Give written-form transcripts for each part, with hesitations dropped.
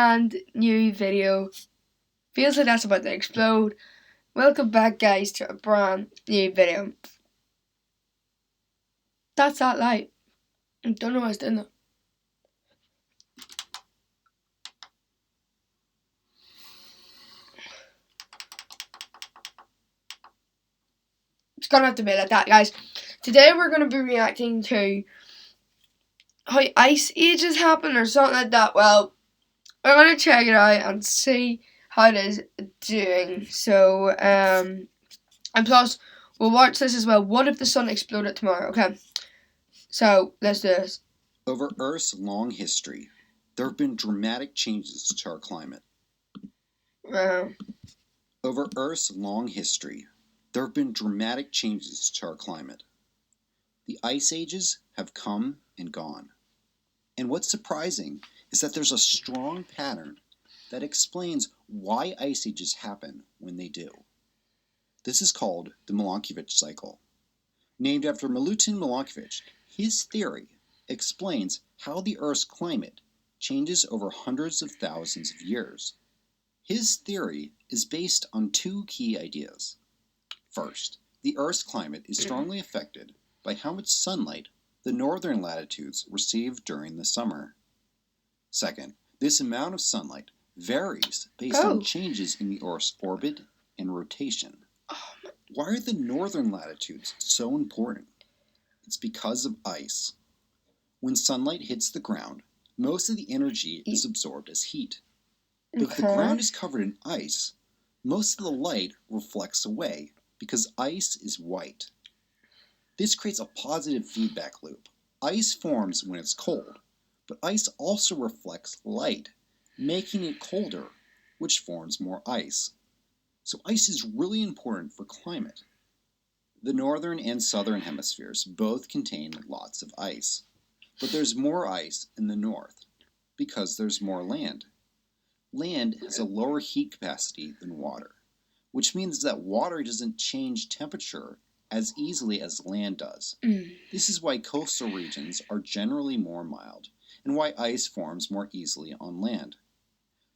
And new video. Feels like that's about to explode. Welcome back, guys, to a brand new video. That's that light. I don't know why it's doing that. It's gonna have to be like that, guys. Today we're gonna be reacting to how ice ages happen or something like that. Well, we're gonna check it out and see how it is doing. So, and plus, we'll watch this as well. What if the sun exploded tomorrow? Okay. So, let's do this. Over Earth's long history, there have been dramatic changes to our climate. Wow. Over Earth's long history, there have been dramatic changes to our climate. The ice ages have come and gone. And what's surprising is that there's a strong pattern that explains why ice ages happen when they do. This is called the Milankovitch cycle. Named after Milutin Milankovitch, his theory explains how the Earth's climate changes over hundreds of thousands of years. His theory is based on two key ideas. First, the Earth's climate is strongly affected by how much sunlight the northern latitudes receive during the summer. Second, this amount of sunlight varies based on changes in the Earth's orbit and rotation. Why are the northern latitudes so important? It's because of ice. When sunlight hits the ground, most of the energy is absorbed as heat. But if the ground is covered in ice, most of the light reflects away because ice is white. This creates a positive feedback loop. Ice forms when it's cold, but ice also reflects light, making it colder, which forms more ice. So ice is really important for climate. The northern and southern hemispheres both contain lots of ice, but there's more ice in the north because there's more land. Land has a lower heat capacity than water, which means that water doesn't change temperature as easily as land does. This is why coastal regions are generally more mild and why ice forms more easily on land.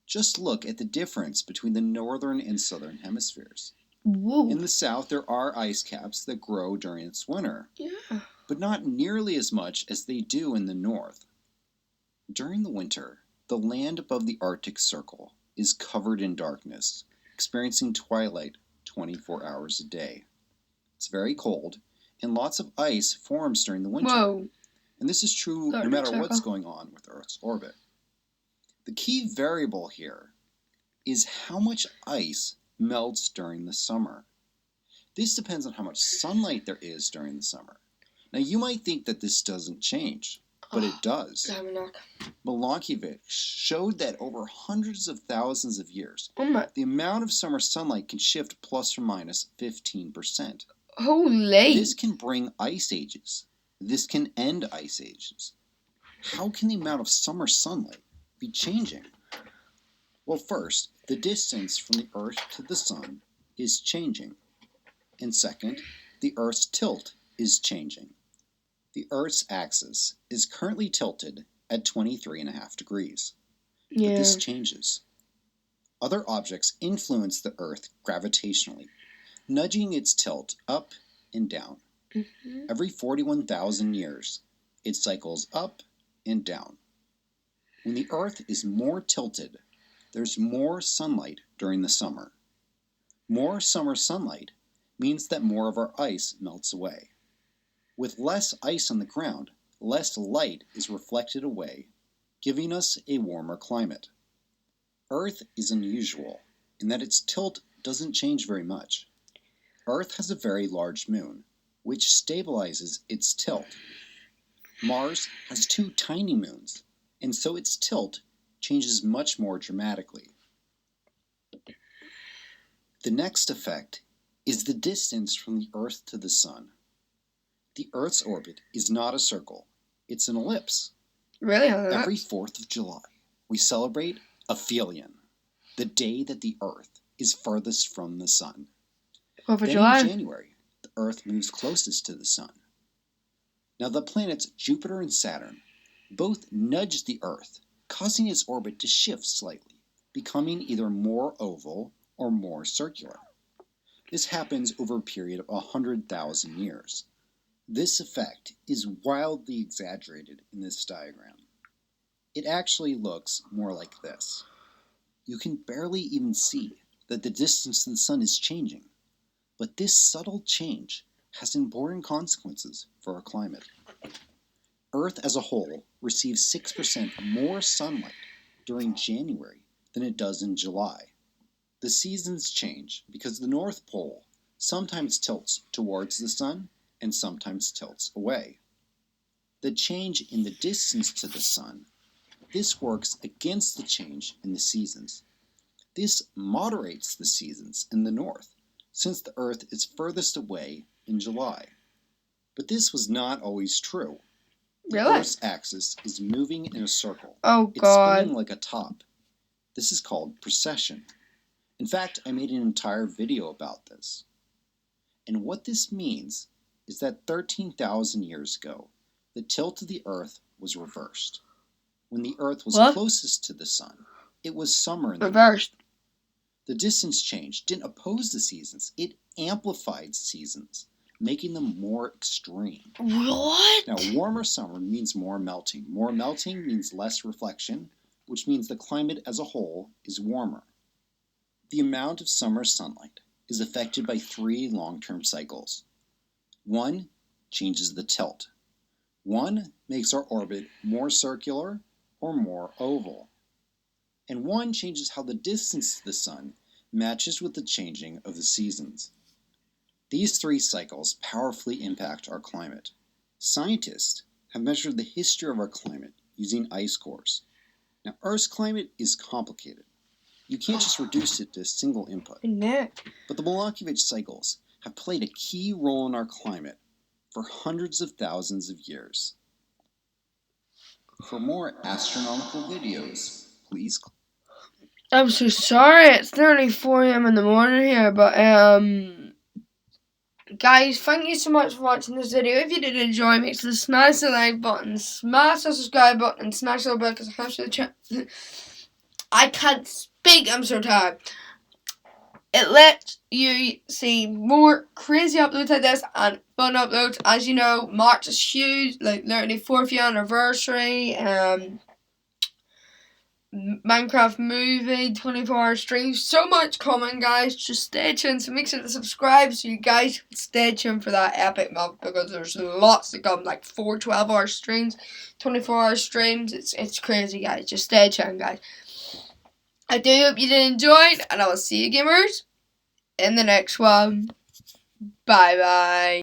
Just look at the difference between the northern and southern hemispheres. Whoa. In the south, there are ice caps that grow during its winter, but not nearly as much as they do in the north. During the winter, the land above the Arctic Circle is covered in darkness, experiencing twilight 24 hours a day. It's very cold, and lots of ice forms during the winter. Whoa. And this is true no matter what's going on with Earth's orbit. The key variable here is how much ice melts during the summer. This depends on how much sunlight there is during the summer. Now you might think that this doesn't change, but it does. Milankovitch showed that over hundreds of thousands of years, the amount of summer sunlight can shift plus or minus 15%. Holy! This can bring ice ages. This can end ice ages. How can the amount of summer sunlight be changing? Well, first, the distance from the Earth to the Sun is changing. And second, the Earth's tilt is changing. The Earth's axis is currently tilted at 23.5 degrees. But this changes. Other objects influence the Earth gravitationally, nudging its tilt up and down. Every 41,000 years, it cycles up and down. When the Earth is more tilted, there's more sunlight during the summer. More summer sunlight means that more of our ice melts away. With less ice on the ground, less light is reflected away, giving us a warmer climate. Earth is unusual in that its tilt doesn't change very much. Earth has a very large moon, which stabilizes its tilt. Mars has two tiny moons, and so its tilt changes much more dramatically. The next effect is the distance from the Earth to the Sun. The Earth's orbit is not a circle, it's an ellipse. Really? Every 4th of July, we celebrate aphelion, the day that the Earth is farthest from the Sun. 4th of Then July. in January, the Earth moves closest to the Sun. Now the planets Jupiter and Saturn both nudge the Earth, causing its orbit to shift slightly, becoming either more oval or more circular. This happens over a period of 100,000 years. This effect is wildly exaggerated in this diagram. It actually looks more like this. You can barely even see that the distance to the sun is changing, but this subtle change has important consequences for our climate. Earth as a whole receives 6% more sunlight during January than it does in July. The seasons change because the North Pole sometimes tilts towards the sun and sometimes tilts away. The change in the distance to the sun, this works against the change in the seasons. This moderates the seasons in the north, since the Earth is furthest away in July. But this was not always true. The Really? Earth's axis is moving in a circle. Oh, It's God. spinning like a top. This is called precession. In fact, I made an entire video about this. And what this means is that 13,000 years ago, the tilt of the Earth was reversed. When the Earth was What? closest to the sun, it was summer in the north. Reversed. The distance change didn't oppose the seasons, it amplified seasons, making them more extreme. What? Now, warmer summer means more melting. More melting means less reflection, which means the climate as a whole is warmer. The amount of summer sunlight is affected by 3 long-term cycles. 1 changes the tilt. 1 makes our orbit more circular or more oval. And 1 changes how the distance to the sun matches with the changing of the seasons. These 3 cycles powerfully impact our climate. Scientists have measured the history of our climate using ice cores. Now, Earth's climate is complicated. You can't just reduce it to a single input. No. But the Milankovitch cycles have played a key role in our climate for hundreds of thousands of years. For more astronomical videos, please click. I'm so sorry. It's nearly 4 a.m. in the morning here, but guys, thank you so much for watching this video. If you did enjoy, make sure to smash the like button, smash the subscribe button, and smash the bell because it helps the channel. I can't speak. I'm so tired. It lets you see more crazy uploads like this and fun uploads. As you know, March is huge, like literally 4th year anniversary. Minecraft movie, 24-hour streams, so much coming, guys. Just stay tuned. So make sure to subscribe so you guys can stay tuned for that epic month because there's lots to come, like 4 12-hour streams, 24-hour streams. It's crazy, guys. Just stay tuned, guys. I do hope you did enjoy it, and I will see you gamers in the next one. Bye bye.